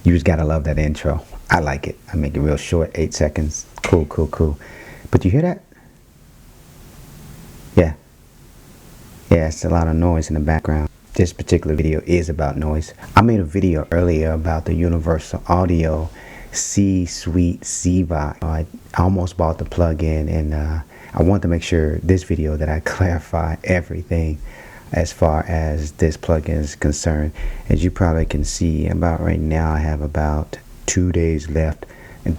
You just gotta love that intro. I like it. I make it real short, 8 seconds. Cool, cool, cool. But you hear that? Yeah. Yeah, it's a lot of noise in the background. This particular video is about noise. I made a video earlier about the Universal Audio C-Suite CVox. I almost bought the plugin, and I want to make sure this video that I clarify everything as far as this plugin is concerned. As you probably can see, about right now I have about 2 days left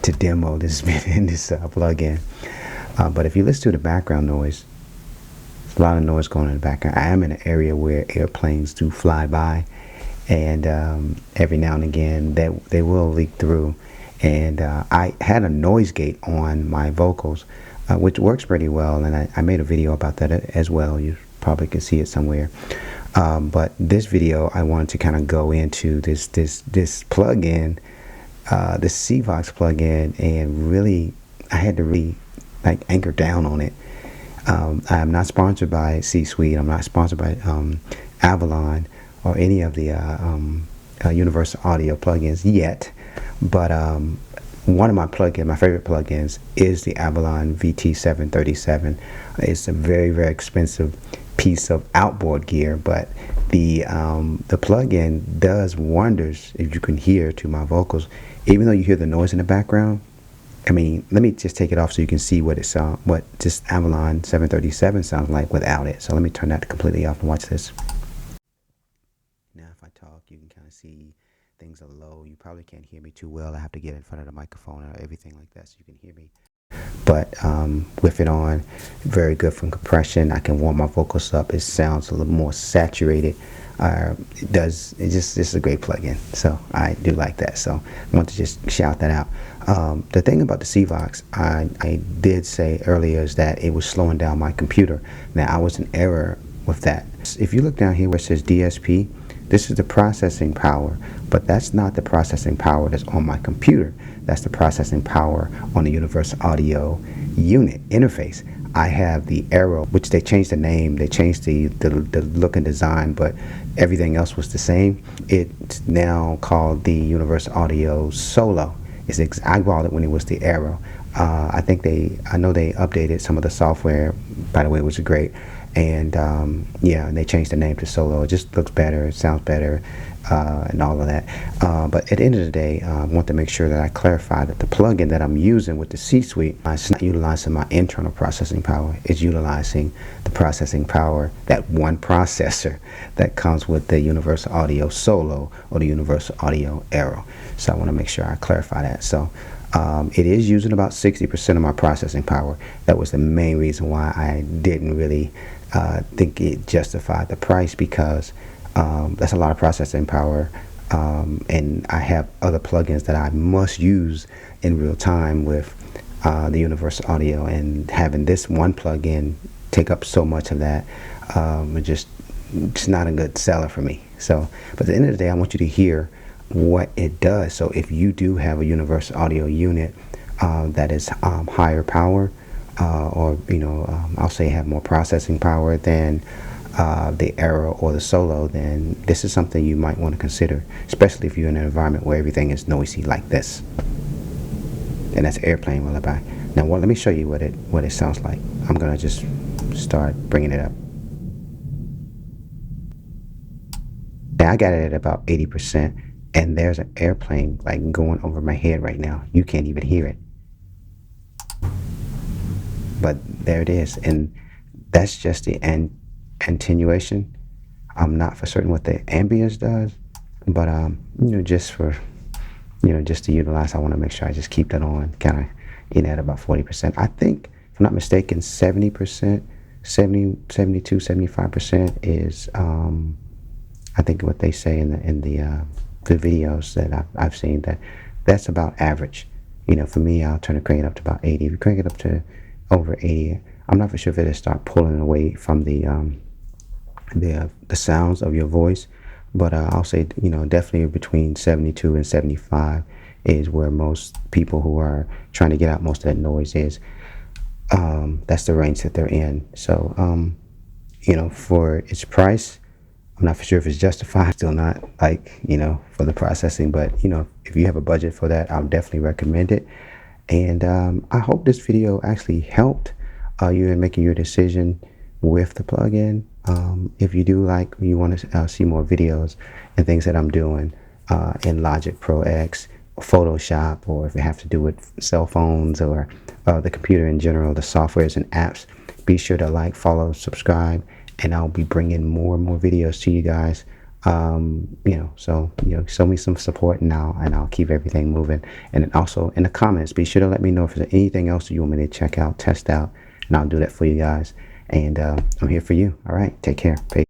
to demo this plugin. But if you listen to the background noise, there's a lot of noise going on in the background. I am in an area where airplanes do fly by, and every now and again they will leak through. And I had a noise gate on my vocals, which works pretty well, and I made a video about that as well. You probably can see it somewhere. But this video, I wanted to kind of go into this plugin, this CVox plugin, and really I had to really like anchor down on it. I am not sponsored by C-Suite. I'm not sponsored by Avalon or any of the Universal Audio plugins yet. But one of my favorite plugins is the Avalon VT737. It's a very, very expensive piece of outboard gear, but the plugin does wonders, if you can hear, to my vocals. Even though you hear the noise in the background, I mean, let me just take it off so you can see what this Avalon 737 sounds like without it. So let me turn that completely off and watch this. Now if I talk, you can kind of see things are low. You probably can't hear me too well. I have to get in front of the microphone or everything like that so you can hear me. But with it on, very good from compression. I can warm my vocals up. It sounds a little more saturated. This is a great plugin, so I do like that. So I want to just shout that out. The thing about the CVox, I did say earlier, is that it was slowing down my computer. Now I was in error with that. If you look down here where it says DSP, this is the processing power, but that's not the processing power that's on my computer. That's the processing power on the Universal Audio unit interface. I have the Arrow, which they changed the name, they changed the look and design, but everything else was the same. It's now called the Universal Audio Solo. I bought it when it was the Arrow. I know they updated some of the software, by the way, which is great. And yeah, and they changed the name to Solo. It just looks better, it sounds better, and all of that. But at the end of the day, I want to make sure that I clarify that the plugin that I'm using with the C-Suite, it's not utilizing my internal processing power. It's utilizing the processing power, that one processor that comes with the Universal Audio Solo or the Universal Audio Arrow. So I want to make sure I clarify that. So it is using about 60% of my processing power. That was the main reason why I didn't really think it justified the price, because that's a lot of processing power, and I have other plugins that I must use in real time with the Universal Audio, and having this one plugin take up so much of that, it's not a good seller for me. So, but at the end of the day, I want you to hear what it does. So if you do have a Universal Audio unit that is higher power, or I'll say have more processing power than the Arrow or the Solo, then this is something you might want to consider, especially if you're in an environment where everything is noisy like this. And that's airplane lullaby. Now let me show you what it sounds like. I'm gonna just start bringing it up. Now I got it at about 80%, and there's an airplane like going over my head right now. You can't even hear it, but there it is. And that's just the attenuation. I'm not for certain what the ambience does, but just to utilize, I want to make sure I just keep that on kind of at about 40%. I think, if I'm not mistaken, 70%, 72, 75% is I think what they say in the videos that I've seen, that's about average. For me, I'll turn the crank up to about 80. If you crank it up to over 80, I'm not for sure if it'll start pulling away from the sounds of your voice, but I'll say definitely between 72 and 75 is where most people who are trying to get out most of that noise is. That's the range that they're in. So for its price, I'm not for sure if it's justified, still not, like, for the processing, but if you have a budget for that, I'll definitely recommend it. And I hope this video actually helped you in making your decision with the plugin. If you do you want to see more videos and things that I'm doing in Logic Pro X, or Photoshop, or if it have to do with cell phones or the computer in general, the softwares and apps, be sure to like, follow, subscribe, and I'll be bringing more and more videos to you guys. So show me some support now, and I'll keep everything moving. And then also in the comments, be sure to let me know if there's anything else you want me to check out, test out, and I'll do that for you guys. And I'm here for you. All right, take care. Peace.